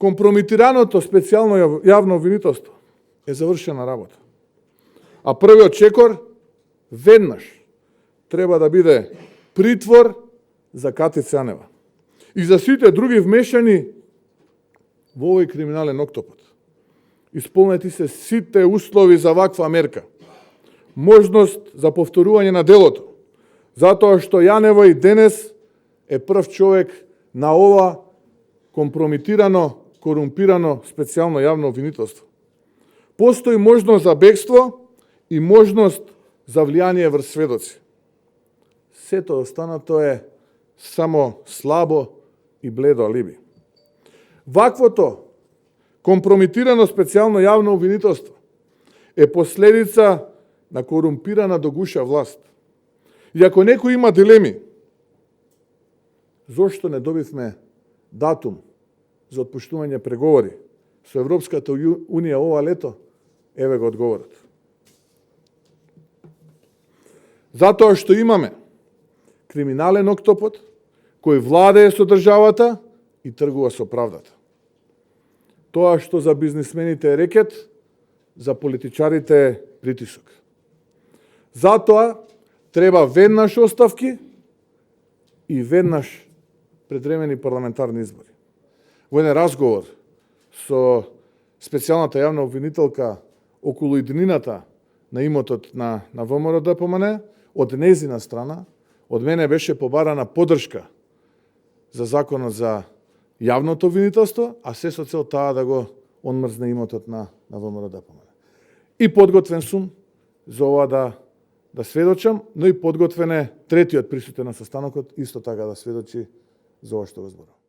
Компромитираното специјално јавно обвинителство е завршена работа. А првиот чекор веднаш треба да биде притвор за Кати Цанева и за сите други вмешани во овој криминален октопод. Исполнети се сите услови за ваква мерка. Можност за повторување на делото, затоа што Јанева и денес е прв човек на ова компромитирано, корумпирано специјално јавно обвинителство. Постои можност за бегство и можност за влијание врз сведоци. Сето останато е само слабо и бледо алиби. Ваквото компромитирано специјално јавно обвинителство е последица на корумпирана до гуша власт. И ако некој има дилеми, зошто не добивме датум за отпуштување преговори со Европската Унија ова лето, еве го одговорот. Затоа што имаме криминален октопод кој владее со државата и тргува со правдата. Тоа што за бизнисмените е рекет, за политичарите е притисок. Затоа треба веднаш оставки и веднаш предремени парламентарни избори. Во еден разговор со специјалната јавна обвинителка околу иднината на имотот на ВМРО ДПМН, од незина страна, од мене беше побарана поддршка за законот за јавното обвинителство, а се со цел таа да го онмрзне имотот на ВМРО ДПМН. И подготвен сум за ова да сведочам, но и подготвен е третиот присутен на состанокот исто така да сведочи за ова што го зборам.